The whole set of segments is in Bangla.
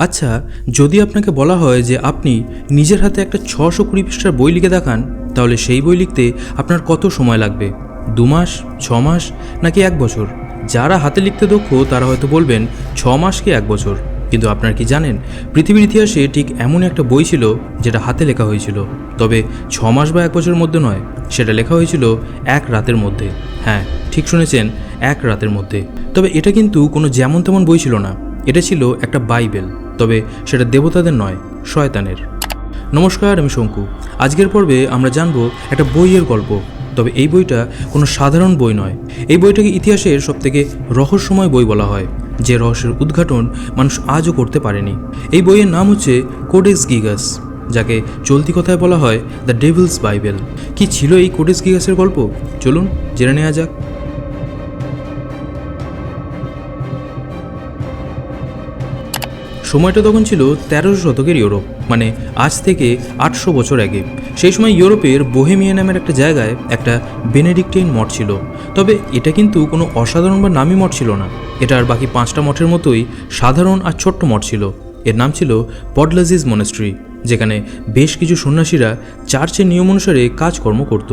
আচ্ছা, যদি আপনাকে বলা হয় যে আপনি নিজের হাতে একটা 620 পৃষ্ঠার বই লিখে দেখান, তাহলে সেই বই লিখতে আপনার কত সময় লাগবে? 2 মাস, 6 মাস নাকি 1 বছর? যারা হাতে লিখতে দক্ষ তারা হয়তো বলবেন 6 মাস কি 1 বছর। কিন্তু আপনারা কি জানেন, পৃথিবীর ইতিহাসে ঠিক এমন একটা বই ছিল যেটা হাতে লেখা হয়েছিল, তবে 6 মাস বা 1 বছরের মধ্যে নয়, সেটা লেখা হয়েছিল 1 রাতের মধ্যে। হ্যাঁ, ঠিক শুনেছেন, 1 রাতের মধ্যে। তবে এটা কিন্তু কোনো যেমন তেমন বই ছিল না, এটা ছিল একটা বাইবেল। তবে সেটা দেবতাদের নয়, শয়তানের। নমস্কার, আমি শঙ্কু। আজকের পর্বে আমরা জানব একটা বইয়ের গল্প। তবে এই বইটা কোনো সাধারণ বই নয়। এই বইটাকে ইতিহাসের সবথেকে রহস্যময় বই বলা হয়, যে রহস্যের উদ্ঘাটন মানুষ আজও করতে পারেনি। এই বইয়ের নাম হচ্ছে কোডেক্স গিগাস, যাকে চলতি কথায় বলা হয় দ্য ডেভিলস বাইবেল। কি ছিল এই কোডেক্স গিগাসের গল্প? চলুন জেনে নেওয়া যাক। সময়টা তখন ছিল 13শো শতকের ইউরোপ, মানে আজ থেকে 800 বছর আগে। সেই সময় ইউরোপের বোহেমিয়া নামের একটা জায়গায় একটা বেনেডিক্টাইন মঠ ছিল। তবে এটা কিন্তু কোনো অসাধারণ বা নামী মঠ ছিল না। এটা আর বাকি 5টা মঠের মতোই সাধারণ আর ছোট্ট মঠ ছিল। এর নাম ছিল পডলাজিস মনেস্ট্রি, যেখানে বেশ কিছু সন্ন্যাসীরা চার্চের নিয়ম অনুসারে কাজকর্ম করত।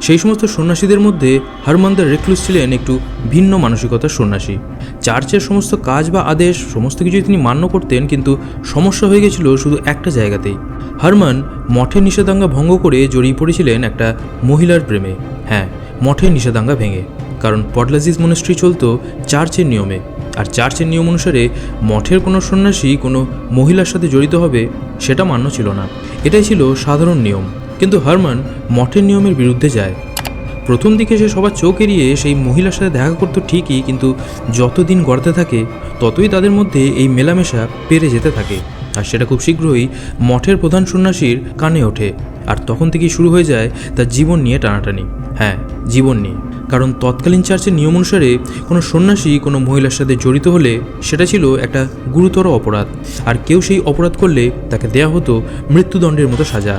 সেই সমস্ত সন্ন্যাসীদের মধ্যে হারমান দ্য রেক্লুস ছিলেন একটু ভিন্ন মানসিকতার সন্ন্যাসী। চার্চের সমস্ত কাজ বা আদেশ সমস্ত কিছুই তিনি মান্য করতেন, কিন্তু সমস্যা হয়ে গেছিল শুধু একটা জায়গাতেই। হারমান মঠের নিষেধাজ্ঞা ভঙ্গ করে জড়িয়ে পড়েছিলেন একটা মহিলার প্রেমে। হ্যাঁ, মঠের নিষেধাজ্ঞা ভেঙে, কারণ পডলাজিস মনেস্ট্রি চলতো চার্চের নিয়মে, আর চার্চের নিয়ম অনুসারে মঠের কোনো সন্ন্যাসী কোনো মহিলার সাথে জড়িত হবে সেটা মান্য ছিল না। এটাই ছিল সাধারণ নিয়ম। কিন্তু হারমান মঠের নিয়মের বিরুদ্ধে যায়। প্রথম দিকে সে সবার চোখ এড়িয়ে সেই মহিলার সাথে দেখা করতো ঠিকই, কিন্তু যতদিন গড়াতে থাকে ততই তাদের মধ্যে এই মেলামেশা বেড়ে যেতে থাকে। আর সেটা খুব শীঘ্রই মঠের প্রধান সন্ন্যাসীর কানে ওঠে, আর তখন থেকেই শুরু হয়ে যায় তার জীবন নিয়ে টানাটানি। হ্যাঁ, জীবন নিয়ে। কারণ তৎকালীন চার্চের নিয়ম অনুসারে কোনো সন্ন্যাসী কোনো মহিলার সাথে জড়িত হলে সেটা ছিল একটা গুরুতর অপরাধ, আর কেউ সেই অপরাধ করলে তাকে দেয়া হতো মৃত্যুদণ্ডের মতো সাজা।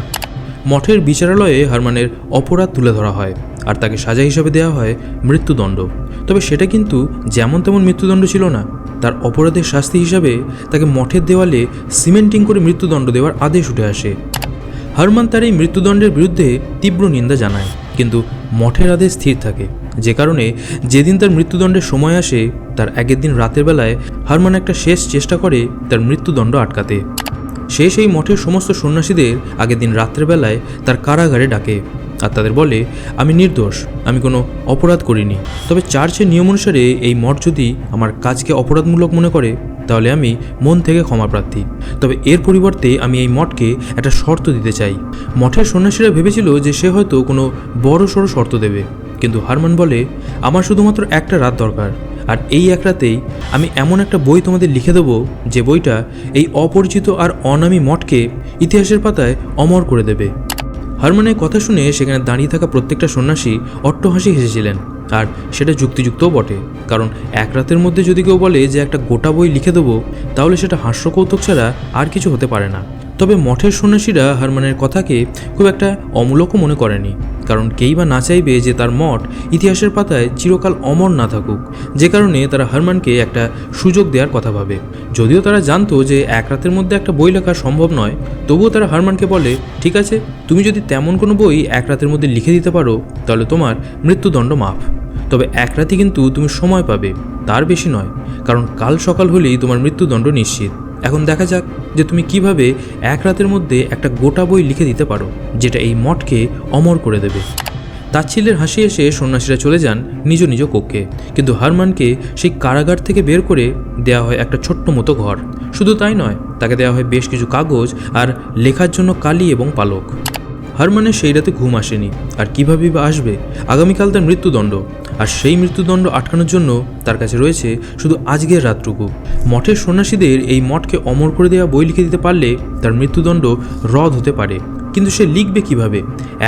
মঠের বিচারালয়ে হারমানের অপরাধ তুলে ধরা হয়, আর তাকে সাজা হিসাবে দেওয়া হয় মৃত্যুদণ্ড। তবে সেটা কিন্তু যেমন তেমন মৃত্যুদণ্ড ছিল না। তার অপরাধের শাস্তি হিসাবে তাকে মঠের দেওয়ালে সিমেন্টিং করে মৃত্যুদণ্ড দেওয়ার আদেশ উঠে আসে। হারমান তার এই মৃত্যুদণ্ডের বিরুদ্ধে তীব্র নিন্দা জানায়, কিন্তু মঠের আদেশ স্থির থাকে, যে কারণে যেদিন তার মৃত্যুদণ্ডের সময় আসে তার আগের দিন রাতের বেলায় হারমান একটা শেষ চেষ্টা করে তার মৃত্যুদণ্ড আটকাতে। সে সেই মঠের সমস্ত সন্ন্যাসীদের আগের দিন রাত্রেবেলায় তার কারাগারে ডাকে, আর তাদের বলে, আমি নির্দোষ, আমি কোনো অপরাধ করিনি। তবে চার্চের নিয়ম অনুসারে এই মঠ যদি আমার কাজকে অপরাধমূলক মনে করে তাহলে আমি মন থেকে ক্ষমা প্রার্থী। তবে এর পরিবর্তে আমি এই মঠকে একটা শর্ত দিতে চাই। মঠের সন্ন্যাসীরা ভেবেছিল যে সে হয়তো কোনো বড় সড়ো শর্ত দেবে, কিন্তু হারমান বলে, আমার শুধুমাত্র একটা রাত দরকার, আর এই এক রাতেই আমি এমন একটা বই তোমাদের লিখে দেবো যে বইটা এই অপরিচিত আর অনামী মঠকে ইতিহাসের পাতায় অমর করে দেবে। হারমানের কথা শুনে সেখানে দাঁড়িয়ে থাকা প্রত্যেকটা সন্ন্যাসী অট্টহাসি হেসেছিলেন, আর সেটা যুক্তিযুক্তও বটে। কারণ এক রাতের মধ্যে যদি কেউ বলে যে একটা গোটা বই লিখে দেবো, তাহলে সেটা হাস্যকৌতুক ছাড়া আর কিছু হতে পারে না। তবে মঠের সন্ন্যাসীরা হারমানের কথাকে খুব একটা অমূলকও মনে করেনি, কারণ কেই বা না চাইবে যে তার মঠ ইতিহাসের পাতায় চিরকাল অমর না থাকুক। যে কারণে তারা হারমানকে একটা সুযোগ দেওয়ার কথা ভাবে। যদিও তারা জানতো যে এক রাতের মধ্যে একটা বই লেখা সম্ভব নয়, তবুও তারা হারমানকে বলে, ঠিক আছে, তুমি যদি তেমন কোনো বই এক রাতের মধ্যে লিখে দিতে পারো তাহলে তোমার মৃত্যুদণ্ড মাফ। তবে এক রাতে কিন্তু তুমি সময় পাবে, তার বেশি নয়, কারণ কাল সকাল হলেই তোমার মৃত্যুদণ্ড নিশ্চিত। এখন দেখা যাক যে তুমি কিভাবে এক রাতের মধ্যে একটা গোটা বই লিখে দিতে পারো যেটা এই মঠকে অমর করে দেবে। তাচ্ছিল্যের হাসি এসে সন্ন্যাসীরা চলে যান নিজ নিজ কক্ষে, কিন্তু হারমানকে সেই কারাগার থেকে বের করে দেওয়া হয় একটা ছোট্ট মতো ঘর। শুধু তাই নয়, তাকে দেওয়া হয় বেশ কিছু কাগজ আর লেখার জন্য কালি এবং পালক। হারমানের সেই রাতে ঘুম আসেনি, আর কীভাবেই বা আসবে? আগামীকাল তার মৃত্যুদণ্ড, আর সেই মৃত্যুদণ্ড আটকানোর জন্য তার কাছে রয়েছে শুধু আজকের রাতটুকু। মঠের সন্ন্যাসীদের এই মঠকে অমর করে দেওয়া বই লিখে দিতে পারলে তার মৃত্যুদণ্ড রদ হতে পারে। কিন্তু সে লিখবে কিভাবে?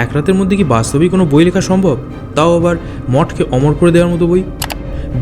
এক রাতের মধ্যে কি বাস্তবিক কোনো বই লেখা সম্ভব, তাও আবার মঠকে অমর করে দেওয়ার মতো বই?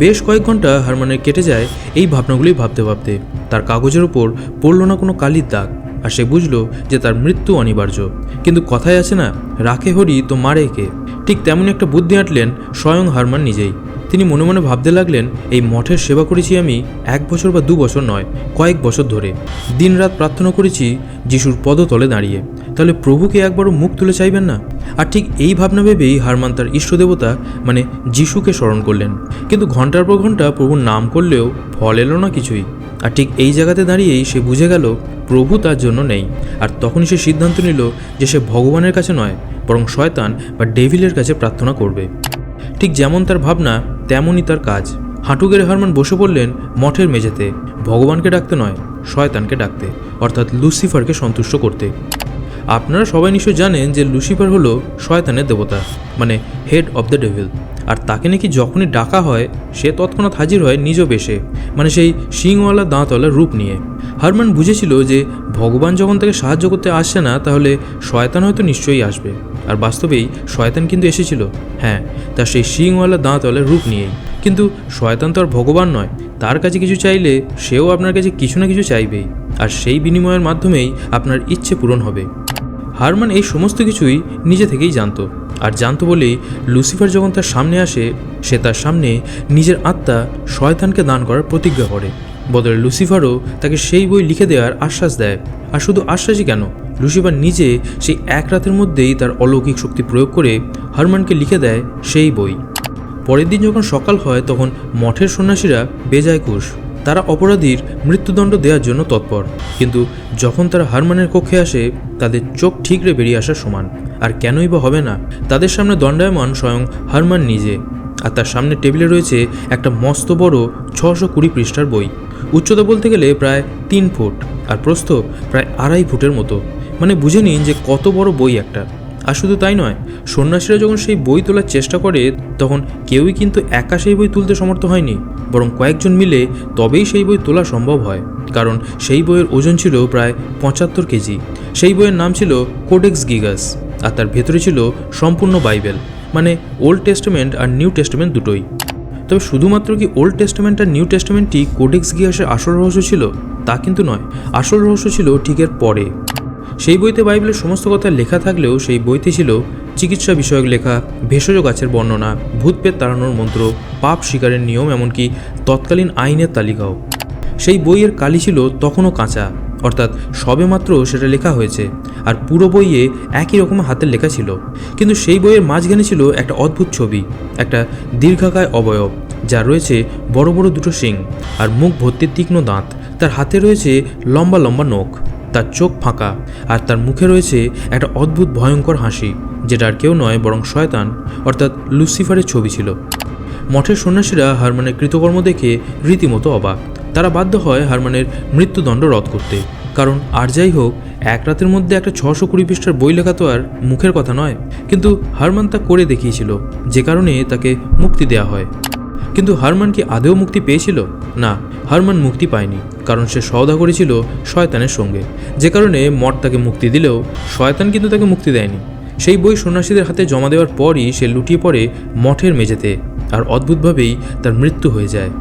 বেশ কয়েক ঘন্টা হারমানের কেটে যায় এই ভাবনাগুলি ভাবতে ভাবতে। তার কাগজের ওপর পড়ল না কোনো কালির দাগ, আর সে বুঝল যে তার মৃত্যু অনিবার্য। কিন্তু কথায় আছে না, রাখে হরি তো মারে কে? ঠিক তেমনই একটা বুদ্ধি আঁটলেন স্বয়ং হারমান নিজেই। তিনি মনে মনে ভাবতে লাগলেন, এই মঠের সেবা করেছি আমি 1 বছর বা 2 বছর নয়, কয়েক বছর ধরে দিনরাত প্রার্থনা করেছি যিশুর পদতলে দাঁড়িয়ে। তাহলে প্রভুকে একবারও মুখ তুলে চাইবেন না? আর ঠিক এই ভাবনা ভেবেই হারমান তার ইষ্টদেবতা মানে যিশুকে স্মরণ করলেন। কিন্তু ঘন্টার পর ঘন্টা প্রভুর নাম করলেও ফল এলো না কিছুই। আর ঠিক এই জায়গাতে দাঁড়িয়েই সে বুঝে গেল প্রভু তার জন্য নেই। আর তখনই সে সিদ্ধান্ত নিল যে সে ভগবানের কাছে নয়, বরং শয়তান বা ডেভিলের কাছে প্রার্থনা করবে। ঠিক যেমন তার ভাবনা তেমনই তার কাজ। হাঁটু গেড়ে হারমান বসে পড়লেন মঠের মেঝেতে, ভগবানকে ডাকতে নয়, শয়তানকে ডাকতে, অর্থাৎ লুসিফারকে সন্তুষ্ট করতে। আপনারা সবাই নিশ্চয় জানেন যে লুসিফার হলো শয়তানের দেবতা, মানে হেড অব দ্য ডেভিল। আর তাকে নাকি যখনই ডাকা হয় সে তৎক্ষণাৎ হাজির হয় নিজ বেশে, মানে সেই শিংওয়ালা দাঁতওয়ালা রূপ নিয়ে। হারমান বুঝেছিল যে ভগবান যখন তাকে সাহায্য করতে আসছে না, তাহলে শয়তান হয়তো নিশ্চয়ই আসবে। আর বাস্তবেই শয়তান কিন্তু এসেছিল, হ্যাঁ, তার সেই শিংওয়ালা দাঁতওয়ালা রূপ নিয়েই। কিন্তু শয়তান তো আর ভগবান নয়, তার কাছে কিছু চাইলে সেও আপনার কাছে কিছু না কিছু চাইবেই, আর সেই বিনিময়ের মাধ্যমেই আপনার ইচ্ছে পূরণ হবে। হারমান এই সমস্ত কিছুই নিজে থেকেই জানতো, আর জানতো বলেই লুসিফার যখন তার সামনে আসে, সে তার সামনে নিজের আত্মা শয়তানকে দান করার প্রতিজ্ঞা করে। বদলে লুসিফারও তাকে সেই বই লিখে দেওয়ার আশ্বাস দেয়। আর শুধু আশ্বাসই কেন, লুসিফার নিজে সেই এক রাতের মধ্যেই তার অলৌকিক শক্তি প্রয়োগ করে হারমানকে লিখে দেয় সেই বই। পরের দিন যখন সকাল হয় তখন মঠের সন্ন্যাসীরা বেজায় খুশ। তারা অপরাধীর মৃত্যুদণ্ড দেওয়ার জন্য তৎপর। কিন্তু যখন তারা হারমানের কক্ষে আসে, তাদের চোখ ঠিকরে বেরিয়ে আসার সমান। আর কেনই বা হবে না, তাদের সামনে দণ্ডায়মান স্বয়ং হারমান নিজে। আর তার সামনে টেবিলে রয়েছে একটা মস্ত বড় 620 পৃষ্ঠার বই। উচ্চতা বলতে গেলে প্রায় 3 ফুট, আর প্রস্থ প্রায় 2.5 ফুটের মতো। মানে বুঝে নিন যে কত বড় বই একটা। আর শুধু তাই নয়, সন্ন্যাসীরা যখন সেই বই তোলার চেষ্টা করে তখন কেউই কিন্তু একা সেই বই তুলতে সমর্থ হয়নি, বরং কয়েকজন মিলে তবেই সেই বই তোলা সম্ভব হয়। কারণ সেই বইয়ের ওজন ছিল প্রায় 75 কেজি। সেই বইয়ের নাম ছিল কোডেক্স গিগাস, আর তার ভেতরে ছিল সম্পূর্ণ বাইবেল, মানে ওল্ড টেস্টামেন্ট আর নিউ টেস্টামেন্ট দুটোই। তবে শুধুমাত্র কি ওল্ড টেস্টামেন্ট আর নিউ টেস্টামেন্টই কোডেক্স গিগাসের আসল রহস্য ছিল তা কিন্তু নয়। আসল রহস্য ছিল ঠিক এর পরে। সেই বইতে বাইবেলের সমস্ত কথা লেখা থাকলেও সেই বইতে ছিল চিকিৎসা বিষয়ক লেখা, ভেষজ গাছের বর্ণনা, ভূতপেত তাড়ানোর মন্ত্র, পাপ স্বীকারের নিয়ম, এমনকি তৎকালীন আইনের তালিকাও। সেই বইয়ের কালি ছিল তখনও কাঁচা, অর্থাৎ সবেমাত্র সেটা লেখা হয়েছে। আর পুরো বইয়ে একই রকম হাতের লেখা ছিল। কিন্তু সেই বইয়ের মাঝখানে ছিল একটা অদ্ভুত ছবি, একটা দীর্ঘাকায় অবয়ব যার রয়েছে বড় বড় দুটো শিং আর মুখ ভর্তি তীক্ষ্ণ দাঁত। তার হাতে রয়েছে লম্বা লম্বা নখ, তার চোখ ফাঁকা, আর তার মুখে রয়েছে একটা অদ্ভুত ভয়ঙ্কর হাসি, যেটা আর কেউ নয় বরং শয়তান অর্থাৎ লুসিফারের ছবি ছিল। মঠের সন্ন্যাসীরা হারমানের কৃতকর্ম দেখে রীতিমতো অবাক। তারা বাধ্য হয় হারমানের মৃত্যুদণ্ড রদ করতে। কারণ আর যাই হোক, এক রাতের মধ্যে একটা 620 পৃষ্ঠার বই লেখা তো আর মুখের কথা নয়। কিন্তু হারমান তা করে দেখিয়েছিল, যে কারণে তাকে মুক্তি দেওয়া হয়। কিন্তু হারমান কি আদেও মুক্তি পেয়েছিল? না, হারমান মুক্তি পায়নি, কারণ সে সওদা করেছিল শয়তানের সঙ্গে। যে কারণে মঠ তাকে মুক্তি দিলেও শয়তান কিন্তু তাকে মুক্তি দেয়নি। সেই বই সন্ন্যাসীদের হাতে জমা দেওয়ার পরই সে লুটিয়ে পড়ে মঠের মেঝেতে, আর অদ্ভুতভাবেই তার মৃত্যু হয়ে যায়।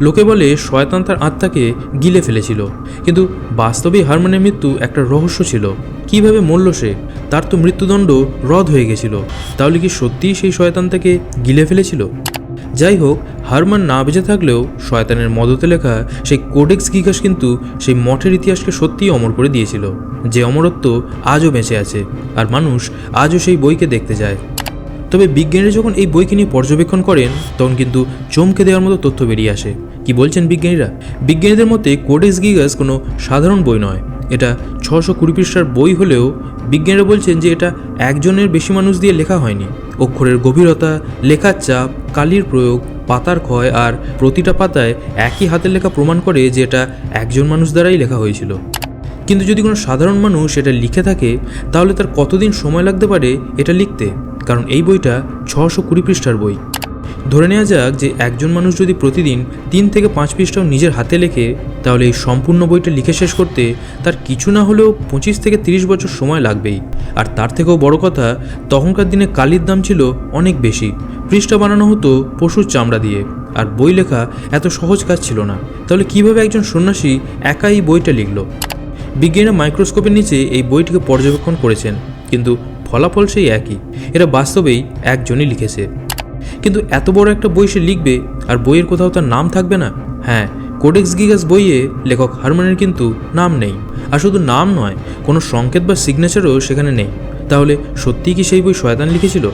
লোকে বলে শয়তান তার আত্মাকে গিলে ফেলেছিল, কিন্তু বাস্তবেই হারমানের মৃত্যু একটা রহস্য ছিল। কিভাবে মরল সে? তার তো মৃত্যুদণ্ড রদ হয়ে গেছিল। তাহলে কি সত্যিই সেই শয়তান তাকে গিলে ফেলেছিল? যাই হোক, হারমান না বেঁচে থাকলেও শয়তানের মদতে লেখা সেই কোডেক্স গিগাস কিন্তু সেই মঠের ইতিহাসকে সত্যিই অমর করে দিয়েছিল, যে অমরত্ব আজও বেঁচে আছে, আর মানুষ আজও সেই বইকে দেখতে যায়। তবে বিজ্ঞানীরা যখন এই বইকে নিয়ে পর্যবেক্ষণ করেন তখন কিন্তু চমকে দেওয়ার মতো তথ্য বেরিয়ে আসে। কি বলছেন বিজ্ঞানীরা? বিজ্ঞানীদের মতে কোডেক্স গিগাস কোনো সাধারণ বই নয়। এটা 620 পৃষ্ঠার বই হলেও বিজ্ঞানীরা বলছেন যে এটা একজনের বেশি মানুষ দিয়ে লেখা হয়নি। অক্ষরের গভীরতা, লেখার চাপ, কালির প্রয়োগ, পাতার ক্ষয় আর প্রতিটা পাতায় একই হাতের লেখা প্রমাণ করে যে এটা একজন মানুষ দ্বারাই লেখা হয়েছিল। কিন্তু যদি কোনো সাধারণ মানুষ এটা লিখে থাকে তাহলে তার কতদিন সময় লাগতে পারে এটা লিখতে? কারণ এই বইটা 620 পৃষ্ঠার বই। ধরে নেওয়া যাক যে একজন মানুষ যদি প্রতিদিন 3 থেকে 5 পৃষ্ঠাও নিজের হাতে লেখে, তাহলে এই সম্পূর্ণ বইটা লিখে শেষ করতে তার কিছু না হলেও 25 থেকে 30 বছর সময় লাগবেই। আর তার থেকেও বড় কথা, তখনকার দিনে কালির দাম ছিল অনেক বেশি। পৃষ্ঠা বানানো হতো পশুর চামড়া দিয়ে, আর বই লেখা এত সহজ কাজ ছিল না। তাহলে কিভাবে একজন সন্ন্যাসী একাই এই বইটা লিখল? বিজ্ঞানীরা মাইক্রোস্কোপের নিচে এই বইটিকে পর্যবেক্ষণ করেছেন, কিন্তু ফলাফল সেই একই। এরা বাস্তবেই একজনই লিখেছে। কিন্তু এত বড় একটা বই সে লিখবে আর বইয়ের কোথাও তার নাম থাকবে না? হ্যাঁ, কোডেক্স গিগাস বইয়ে লেখক হারম্যানের কিন্তু নাম নেই। আর শুধু নাম নয়, কোনো সংকেত বা সিগনেচারও সেখানে নেই। তাহলে সত্যিই কি সেই বই শয়তান লিখেছিল?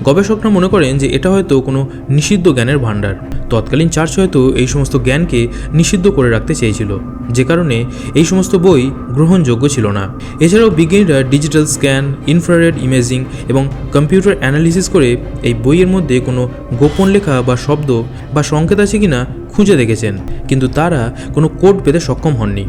গবেষকরা মনে করেন যে এটা হয়তো কোনো নিষিদ্ধ জ্ঞানের ভাণ্ডার। তৎকালীন চার্চ হয়তো এই সমস্ত জ্ঞানকে নিষিদ্ধ করে রাখতে চেয়েছিল, যে কারণে এই সমস্ত বই গ্রহণযোগ্য ছিল না। এছাড়াও বিজ্ঞানীরা ডিজিটাল স্ক্যান, ইনফ্রারেড ইমেজিং এবং কম্পিউটার অ্যানালিসিস করে এই বইয়ের মধ্যে কোনো গোপন লেখা বা শব্দ বা সংকেত আছে কিনা খুঁজে দেখেছেন, কিন্তু তারা কোনো কোড পেতে সক্ষম হননি।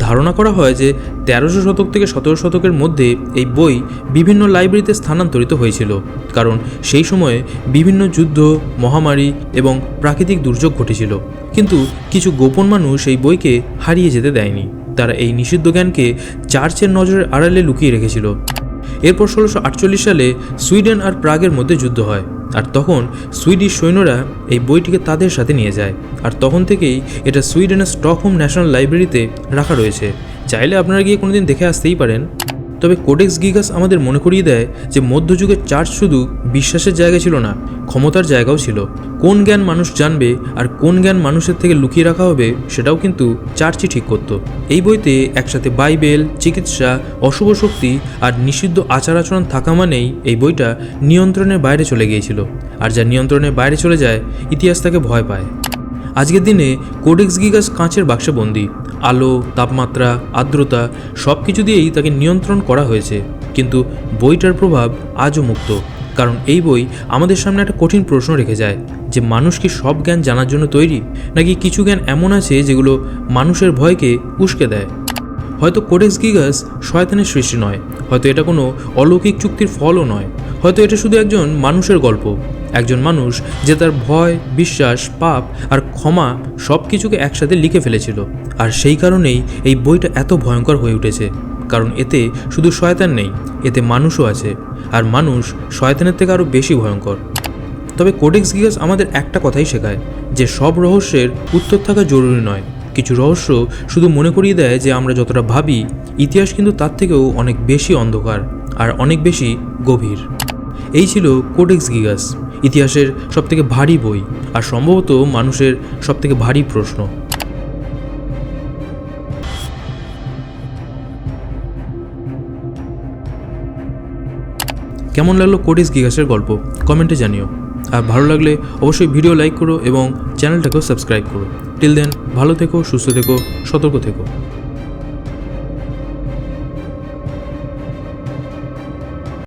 ধারণা করা হয় যে 1300 শতক থেকে 17 শতকের মধ্যে এই বই বিভিন্ন লাইব্রেরিতে স্থানান্তরিত হয়েছিল, কারণ সেই সময়ে বিভিন্ন যুদ্ধ, মহামারী এবং প্রাকৃতিক দুর্যোগ ঘটেছিল। কিন্তু কিছু গোপন মানুষ এই বইকে হারিয়ে যেতে দেয়নি। তারা এই নিষিদ্ধ জ্ঞানকে চার্চের নজরের আড়ালে লুকিয়ে রেখেছিল। এরপর 1648 সালে সুইডেন আর প্রাগের মধ্যে যুদ্ধ হয়, আর তখন সুইডিশ সৈন্যরা এই বইটিকে তাদের সাথে নিয়ে যায়। আর তখন থেকেই এটা সুইডেনের স্টকহোম ন্যাশনাল লাইব্রেরিতে রাখা রয়েছে। চাইলে আপনারা গিয়ে কোনোদিন দেখে আসতেই পারেন। তবে কোডেক্স গিগাস আমাদের মনে করিয়ে দেয় যে মধ্যযুগের চার্চ শুধু বিশ্বাসের জায়গা ছিল না, ক্ষমতার জায়গাও ছিল। কোন জ্ঞান মানুষ জানবে আর কোন জ্ঞান মানুষের থেকে লুকিয়ে রাখা হবে সেটাও কিন্তু চার্চই ঠিক করত। এই বইতে একসাথে বাইবেল, চিকিৎসা, অশুভ শক্তি আর নিষিদ্ধ আচার আচরণ থাকা মানেই এই বইটা নিয়ন্ত্রণের বাইরে চলে গিয়েছিল। আর যা নিয়ন্ত্রণের বাইরে চলে যায়, ইতিহাস তাকে ভয় পায়। আজকের দিনে কোডেক্স গিগাস কাঁচের বাক্সে বন্দি। আলো, তাপমাত্রা, আর্দ্রতা সব কিছু দিয়েই তাকে নিয়ন্ত্রণ করা হয়েছে, কিন্তু বইটার প্রভাব আজও মুক্ত। কারণ এই বই আমাদের সামনে একটা কঠিন প্রশ্ন রেখে যায় যে মানুষ কি সব জ্ঞান জানার জন্য তৈরি, নাকি কিছু জ্ঞান এমন আছে যেগুলো মানুষের ভয়কে উস্কে দেয়। হয়তো কোডেক্স গিগাস শয়তানের সৃষ্টি নয়, হয়তো এটা কোনো অলৌকিক চুক্তির ফলও নয়, হয়তো এটা শুধু একজন মানুষের গল্প। একজন মানুষ যে তার ভয়, বিশ্বাস, পাপ আর ক্ষমা সব কিছুকে একসাথে লিখে ফেলেছিল। আর সেই কারণেই এই বইটা এত ভয়ঙ্কর হয়ে উঠেছে, কারণ এতে শুধু শয়তান নেই, এতে মানুষও আছে। আর মানুষ শয়তানের থেকে আরও বেশি ভয়ঙ্কর। তবে কোডেক্স গিগাস আমাদের একটা কথাই শেখায়, যে সব রহস্যের উত্তর থাকা জরুরি নয়। কিছু রহস্য শুধু মনে করিয়ে দেয় যে আমরা যতটা ভাবি, ইতিহাস কিন্তু তার থেকেও অনেক বেশি অন্ধকার আর অনেক বেশি গভীর। এই ছিল কোডেক্স গিগাস, ইতিহাসের সবথেকে ভারী বই আর সম্ভবত মানুষের সবথেকে ভারী প্রশ্ন। কেমন লাগলো কোডেক্স গিগাসের গল্প কমেন্টে জানিও। আর ভালো লাগলে অবশ্যই ভিডিও লাইক করো এবং চ্যানেলটাকেও সাবস্ক্রাইব করো। টিল দেন, ভালো থেকো, সুস্থ থেকো, সতর্ক থেকো।